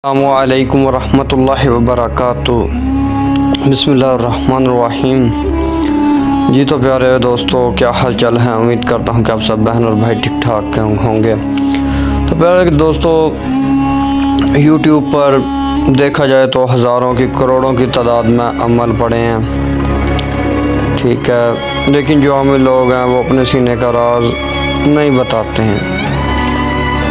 अस्सलामुअलैकुम वरहमतुल्लाहि वबरकातुहू। बिस्मिल्लाहिर्रहमानिर्रहीम। जी तो प्यारे दोस्तों, क्या हाल चाल है। उम्मीद करता हूँ कि आप सब बहन और भाई ठीक ठाक होंगे। तो प्यारे दोस्तों, यूट्यूब पर देखा जाए तो हज़ारों की करोड़ों की तादाद में अमल पड़े हैं, ठीक है, लेकिन जो आम लोग हैं वो अपने सीने का राज नहीं बताते हैं,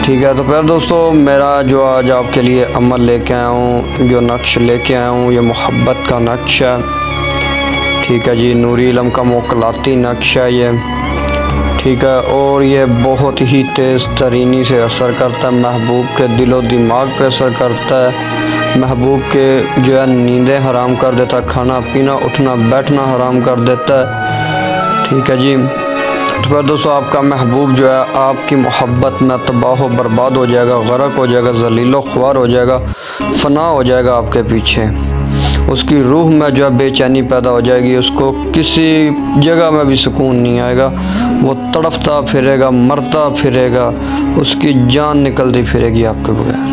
ठीक है। तो प्यारे दोस्तों, मेरा जो आज आपके लिए अमल लेके आया हूँ, जो नक्श लेके आया हूँ, ये मोहब्बत का नक्श है, ठीक है जी। नूरी इल्म का मोकलाती नक्श है ये, ठीक है। और ये बहुत ही तेज़ तरीनी से असर करता है, महबूब के दिलो दिमाग पे असर करता है, महबूब के जो है नींदें हराम कर देता है, खाना पीना उठना बैठना हराम कर देता है, ठीक है जी। तो फिर दोस्तों, आपका महबूब जो है आपकी मोहब्बत में तबाह व बर्बाद हो जाएगा, गर्क हो जाएगा, ज़लीलो ख्वार हो जाएगा, फ़ना हो जाएगा आपके पीछे। उसकी रूह में जो है बेचैनी पैदा हो जाएगी, उसको किसी जगह में भी सुकून नहीं आएगा, वो तड़फता फिरेगा, मरता फिरेगा, उसकी जान निकलती फिरेगी आपके बगैर,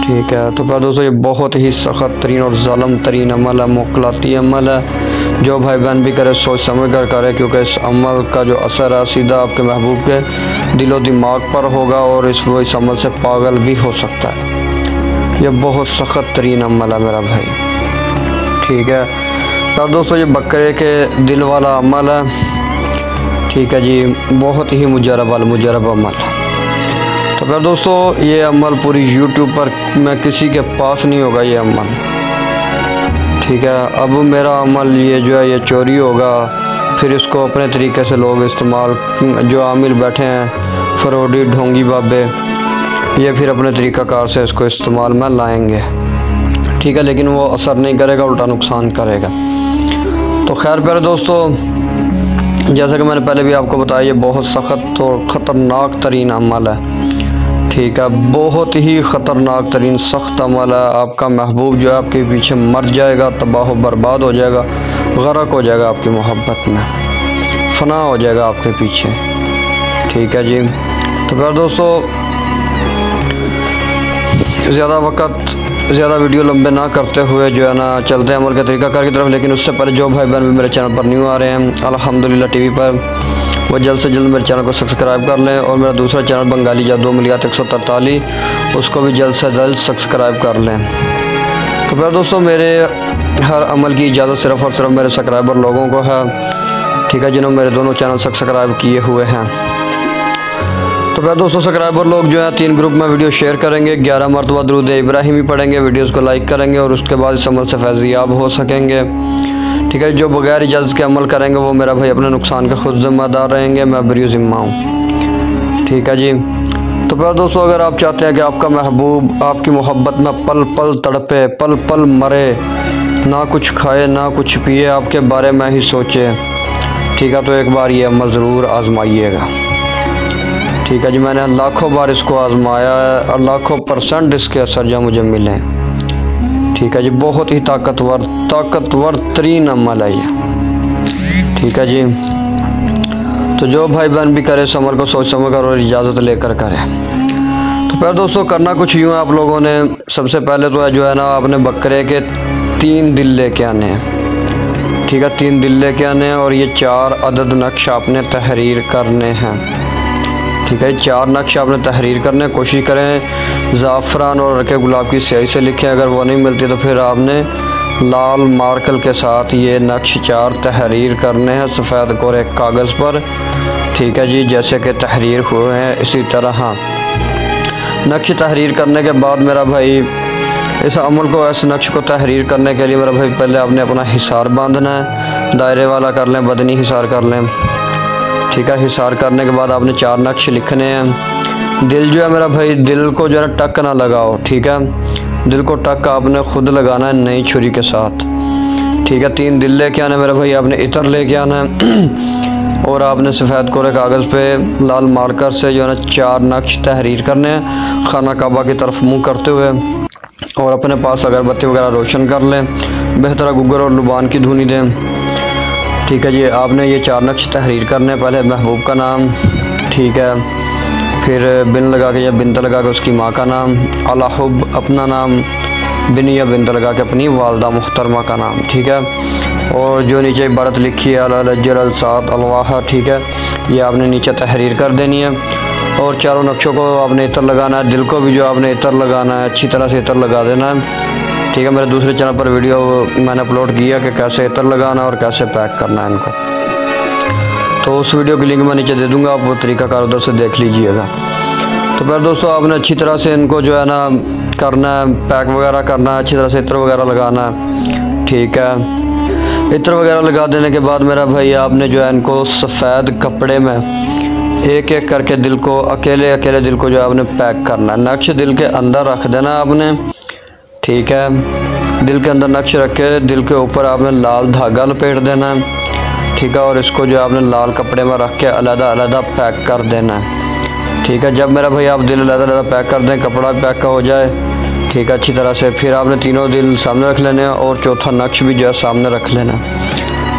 ठीक है। तो फिर दोस्तों, ये बहुत ही सख्त तरीन और ज़ालिम तरीन अमल है, मोकलाती अमल है। जो भाई बहन भी करे सोच समझ कर करे, क्योंकि इस अमल का जो असर है सीधा आपके महबूब के दिलो दिमाग पर होगा और इस अमल से पागल भी हो सकता है। यह बहुत सख्त तरीन अमल है मेरा भाई, ठीक है। तो दोस्तों, ये बकरे के दिल वाला अमल है, ठीक है जी, बहुत ही मुजरब अमल है। तो फिर दोस्तों, ये अमल पूरी यूट्यूब पर मैं किसी के पास नहीं होगा ये अमल, ठीक है। अब मेरा अमल ये जो है ये चोरी होगा, फिर इसको अपने तरीके से लोग इस्तेमाल, जो आमिल बैठे हैं फरोडी ढोंगी बाबे, ये फिर अपने तरीक़ाकार से इसको इस्तेमाल में लाएंगे, ठीक है, लेकिन वो असर नहीं करेगा, उल्टा नुकसान करेगा। तो खैर प्यारे दोस्तों, जैसा कि मैंने पहले भी आपको बताया, ये बहुत सख्त और ख़तरनाक तरीन अमल है, ठीक है, बहुत ही ख़तरनाक तरीन सख्त अमल है। आपका महबूब जो है आपके पीछे मर जाएगा, तबाह बर्बाद हो जाएगा, गर्क हो जाएगा आपकी मोहब्बत में, फना हो जाएगा आपके पीछे, ठीक है जी। तो फिर दोस्तों, ज़्यादा वीडियो लंबे ना करते हुए जो है ना चलते हैं अमल के तरीक़ाकार की तरफ। लेकिन उससे पहले जो भाई बहन भी मेरे चैनल पर न्यू आ रहे हैं अल्हम्दुलिल्लाह टीवी पर, वो जल्द से जल्द मेरे चैनल को सब्सक्राइब कर लें, और मेरा दूसरा चैनल बंगाली जादू मिलियात 143, उसको भी जल्द से जल्द सब्सक्राइब कर लें। तो फिर दोस्तों, मेरे हर अमल की इजाज़त सिर्फ़ और सिर्फ मेरे सब्सक्राइबर लोगों को है, ठीक है, जिन्होंने मेरे दोनों चैनल सब्सक्राइब किए हुए हैं। तो फिर दोस्तों, सब्सक्राइबर लोग जो है 3 ग्रुप में वीडियो शेयर करेंगे, 11 मरतबा दुरूद इब्राहिमी पढ़ेंगे, वीडियोज़ को लाइक करेंगे, और उसके बाद इस अमल से फैज़याब हो सकेंगे, ठीक है। जो बगैर इजाज़त के अमल करेंगे वो मेरा भाई अपने नुकसान का खुद ज़िम्मेदार रहेंगे, मैं बरी ज़िम्मा हूँ, ठीक है जी। तो फिर दोस्तों, अगर आप चाहते हैं कि आपका महबूब आपकी मोहब्बत में पल पल तड़पे, पल पल मरे, ना कुछ खाए ना कुछ पिए, आपके बारे में ही सोचे, ठीक है, तो एक बार ये अमल ज़रूर आजमाइएगा, ठीक है जी। मैंने लाखों बार इसको आजमाया है और लाखों % इसके असर जो मुझे मिले, ठीक है जी। बहुत ही ताकतवर तरीन अमल है ये, ठीक है जी। तो जो भाई बहन भी करे इस अमल को सोच समझ कर और इजाज़त लेकर करे। तो फिर दोस्तों, करना कुछ यूँ है, आप लोगों ने सबसे पहले तो है जो है ना, आपने बकरे के 3 दिल लेके आने हैं, ठीक है, 3 दिल लेके आने हैं, और ये 4 अदद नक्श आपने तहरीर करने हैं, ठीक है। 4 नक्श आपने तहरीर करने, कोशिश करें ज़ाफ़रान और रखे गुलाब की स्याही से लिखें, अगर वो नहीं मिलती तो फिर आपने लाल मार्कल के साथ ये नक्श 4 तहरीर करने हैं सफ़ेद कोरे कागज़ पर, ठीक है जी, जैसे कि तहरीर हुए हैं इसी तरह। हाँ, नक्श तहरीर करने के बाद मेरा भाई इस अमल को, इस नक्श को तहरीर करने के लिए मेरा भाई पहले आपने अपना हिसार बांधना है, दायरे वाला कर लें, बदनी हिसार कर लें, ठीक है। हिसार करने के बाद आपने 4 नक्श लिखने हैं। दिल जो है मेरा भाई, दिल को जो है ना टक ना लगाओ, ठीक है, दिल को टक आपने खुद लगाना है नई छुरी के साथ, ठीक है। 3 दिल लेके आना है मेरा भाई, आपने इतर लेके आना है, और आपने सफ़ेद कोरे कागज़ पे लाल मार्कर से जो है ना 4 नक्श तहरीर करने हैं, खाना काबा की तरफ मुँह करते हुए, और अपने पास अगरबत्ती वगैरह रोशन कर लें, बेहतर गुग्गर और लुबान की धुनी दें, ठीक है जी। आपने ये 4 नक्श तहरीर करने, पहले महबूब का नाम, ठीक है, फिर बिन लगा के या बिनत लगा के उसकी माँ का नाम, अला हुब अपना नाम, बिन या बिनत लगा के अपनी वालदा मुख्तरमा का नाम, ठीक है। और जो नीचे इबारत लिखी है अल सात अलवाहा, ठीक है, ये आपने नीचे तहरीर कर देनी है। और चारों नक्शों को आपने इतर लगाना है, दिल को भी जो आपने इतर लगाना है, अच्छी तरह से इतर लगा देना है, ठीक है। मेरे दूसरे चैनल पर वीडियो मैंने अपलोड किया कि कैसे इतर लगाना और कैसे पैक करना है इनको, तो उस वीडियो की लिंक मैं नीचे दे दूँगा, आप वो तरीक़ाकार उधर से देख लीजिएगा। तो फिर दोस्तों आपने अच्छी तरह से इनको जो है ना करना है, पैक वगैरह करना है, अच्छी तरह से इत्र वगैरह लगाना है, ठीक है। इत्र वगैरह लगा देने के बाद मेरा भाई आपने जो है इनको सफ़ेद कपड़े में एक एक करके दिल को अकेले अकेले दिल को जो है आपने पैक करना है। नक्श दिल के अंदर रख देना आपने, ठीक है। दिल के अंदर नक्श रख के दिल के ऊपर आपने लाल धागा लपेट देना है, ठीक है। और इसको जो आपने लाल कपड़े में रख के अलग-अलग पैक कर देना है, ठीक है। जब मेरा भाई आप दिल अलग-अलग पैक कर दें, कपड़ा पैक का हो जाए, ठीक है, अच्छी तरह से, फिर आपने तीनों दिल सामने रख लेने हैं और चौथा नक्श भी जो है सामने रख लेना।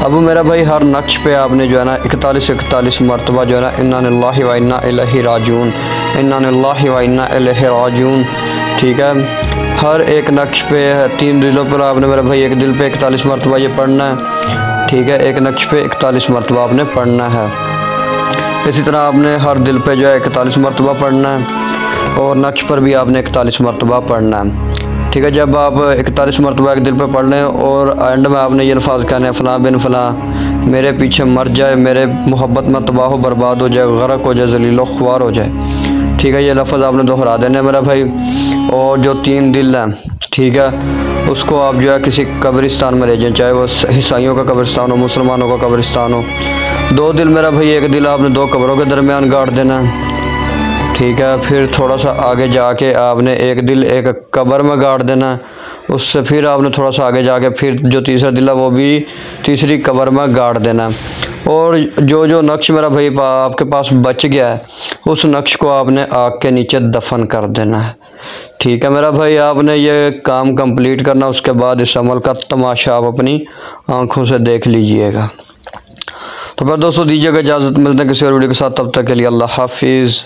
अब मेरा भाई हर नक्श पे आपने जो है ना 41 मरतबा जो है ना इन्ना लिल्लाहि व इन्ना इलैहि राजिऊन, इन्ना लिल्लाहि व इन्ना इलैहि राजिऊन, ठीक है। हर एक नक्श पे 3 दिलों पर आपने मेरा भाई एक दिल पे 41 मरतबा ये पढ़ना है, ठीक है। एक नक्श पे 41 मरतबा आपने पढ़ना है। इसी तरह आपने हर दिल पे जो है 41 मरतबा पढ़ना है और नक्श पर भी आपने 41 मरतबा पढ़ना है, ठीक है। जब आप 41 मरतबा एक दिल पे पढ़ लें और एंड में आपने ये अल्फाज कहने हैं, फ़लाँ बिन फ़लाँ मेरे पीछे मर जाए, मेरे मोहब्बत में तबाह हो बर्बाद हो जाए, गरक हो जाए, ज़लीलो ख्वार हो जाए, ठीक है। ये लफ्ज़ आपने दोहरा देने मेरा भाई। और जो 3 दिल हैं, ठीक है, उसको आप जो है किसी कब्रिस्तान में ले जाएं, चाहे वो ईसाइयों का कब्रिस्तान हो, मुसलमानों का कब्रिस्तान हो। 2 दिल मेरा भाई एक दिल आपने 2 कब्रों के दरमियान गाड़ देना है, ठीक है। फिर थोड़ा सा आगे जाके आपने एक दिल एक कब्र में गाड़ देना है, उससे फिर आपने थोड़ा सा आगे जाके फिर जो तीसरा दिल है वो भी तीसरी कब्र में गाड़ देना है। और जो नक्श मेरा भाई आपके पास बच गया है, उस नक्श को आपने आग के नीचे दफन कर देना है, ठीक है मेरा भाई। आपने ये काम कंप्लीट करना, उसके बाद इस अमल का तमाशा आप अपनी आँखों से देख लीजिएगा। तो फिर दोस्तों दीजिएगा इजाज़त, मिलते हैं किसी और वीडियो के साथ, तब तक के लिए अल्लाह हाफिज़।